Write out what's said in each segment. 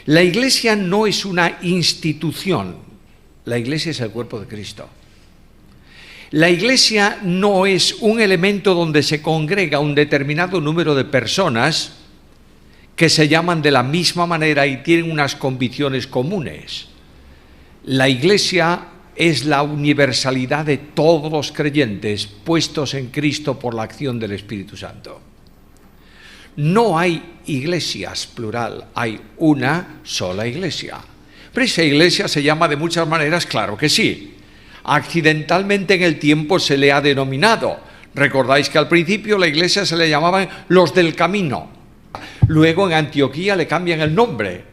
La Iglesia no es una institución, la Iglesia es el cuerpo de Cristo. La Iglesia no es un elemento donde se congrega un determinado número de personas que se llaman de la misma manera y tienen unas convicciones comunes. La Iglesia es la universalidad de todos los creyentes puestos en Cristo por la acción del Espíritu Santo. No hay iglesias, plural, hay una sola iglesia. Pero esa iglesia se llama de muchas maneras, claro que sí. Accidentalmente en el tiempo se le ha denominado. Recordáis que al principio la iglesia se le llamaban los del camino. Luego en Antioquía le cambian el nombre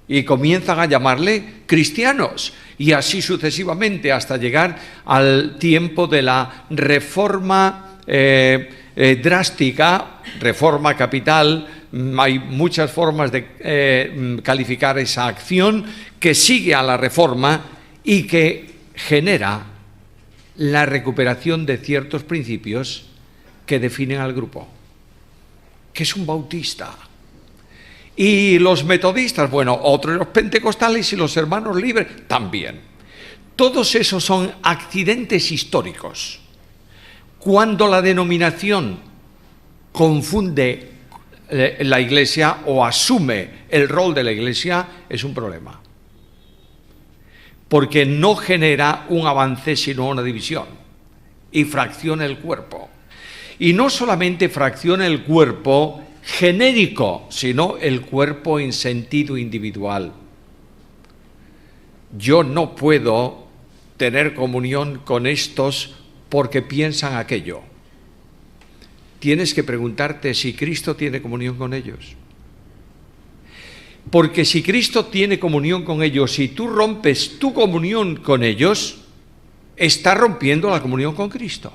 y comienzan a llamarle cristianos. Y así sucesivamente hasta llegar al tiempo de la reforma drástica, reforma capital. Hay muchas formas de calificar esa acción que sigue a la reforma y que genera la recuperación de ciertos principios que definen al grupo. ¿Qué es un bautista? Y los metodistas, bueno, otros los pentecostales y los hermanos libres también. Todos esos son accidentes históricos. Cuando la denominación confunde la Iglesia o asume el rol de la Iglesia, es un problema. Porque no genera un avance sino una división y fracciona el cuerpo. Y no solamente fracciona el cuerpo genérico, sino el cuerpo en sentido individual. Yo no puedo tener comunión con estos porque piensan aquello. Tienes que preguntarte si Cristo tiene comunión con ellos. Porque si Cristo tiene comunión con ellos y tú rompes tu comunión con ellos, estás rompiendo la comunión con Cristo.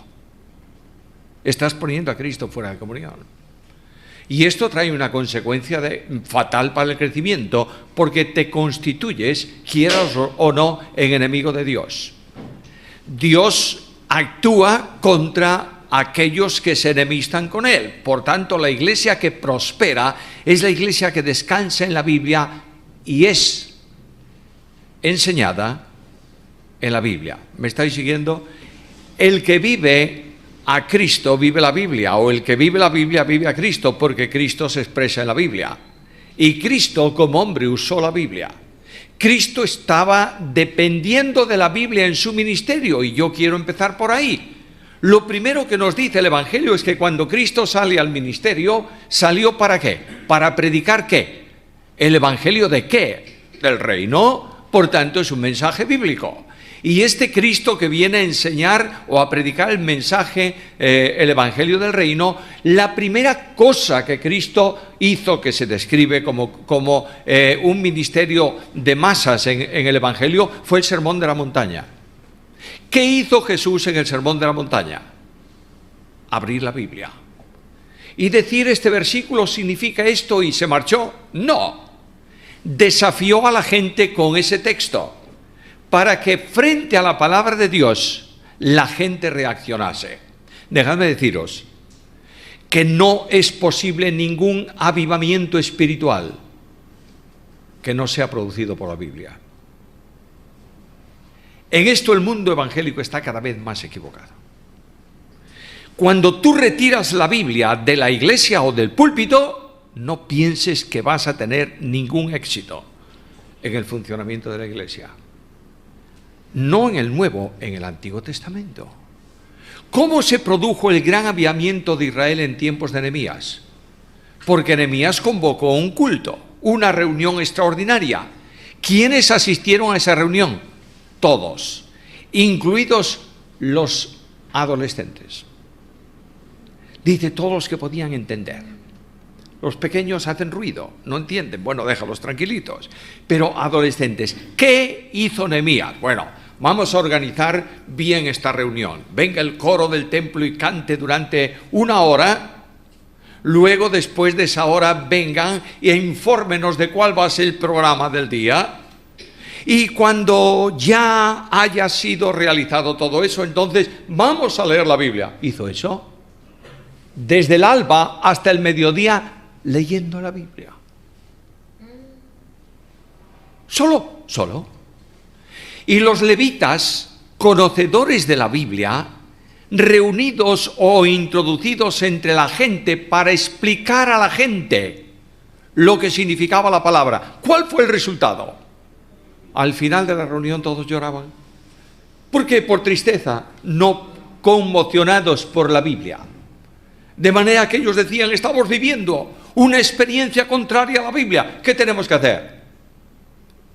Estás poniendo a Cristo fuera de comunión. Y esto trae una consecuencia fatal para el crecimiento, porque te constituyes, quieras o no, en enemigo de Dios. Dios actúa contra aquellos que se enemistan con Él. Por tanto, la iglesia que prospera es la iglesia que descansa en la Biblia y es enseñada en la Biblia. ¿Me estáis siguiendo? El que vive a Cristo vive la Biblia, o el que vive la Biblia vive a Cristo, porque Cristo se expresa en la Biblia. Y Cristo como hombre usó la Biblia. Cristo estaba dependiendo de la Biblia en su ministerio, y yo quiero empezar por ahí. Lo primero que nos dice el Evangelio es que cuando Cristo sale al ministerio, ¿salió para qué? ¿Para predicar qué? ¿El Evangelio de qué? Del reino. Por tanto, es un mensaje bíblico. Y este Cristo que viene a enseñar o a predicar el mensaje, el Evangelio del reino, la primera cosa que Cristo hizo, que se describe como un ministerio de masas en el Evangelio, fue el Sermón de la Montaña. ¿Qué hizo Jesús en el Sermón de la Montaña? Abrir la Biblia. ¿Y decir este versículo significa esto y se marchó? No. Desafió a la gente con ese texto para que frente a la palabra de Dios la gente reaccionase. Dejadme deciros que no es posible ningún avivamiento espiritual que no sea producido por la Biblia. En esto el mundo evangélico está cada vez más equivocado. Cuando tú retiras la Biblia de la iglesia o del púlpito, no pienses que vas a tener ningún éxito en el funcionamiento de la iglesia. No en el Nuevo, en el Antiguo Testamento. ¿Cómo se produjo el gran avivamiento de Israel en tiempos de Nehemías? Porque Nehemías convocó un culto, una reunión extraordinaria. ¿Quiénes asistieron a esa reunión? Todos, incluidos los adolescentes. Dice todos los que podían entender. Los pequeños hacen ruido, no entienden. Bueno, déjalos tranquilitos. Pero adolescentes, ¿qué hizo Nehemías? Bueno, vamos a organizar bien esta reunión. Venga el coro del templo y cante durante 1 hora. Luego, después de esa hora, vengan e infórmenos de cuál va a ser el programa del día. Y cuando ya haya sido realizado todo eso, entonces vamos a leer la Biblia. ¿Hizo eso? Desde el alba hasta el mediodía leyendo la Biblia. Solo. Y los levitas, conocedores de la Biblia, reunidos o introducidos entre la gente para explicar a la gente lo que significaba la palabra. ¿Cuál fue el resultado? Al final de la reunión todos lloraban. ¿Por qué? Por tristeza, no conmocionados por la Biblia. De manera que ellos decían, estamos viviendo una experiencia contraria a la Biblia. ¿Qué tenemos que hacer?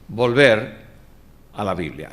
Volver a la Biblia.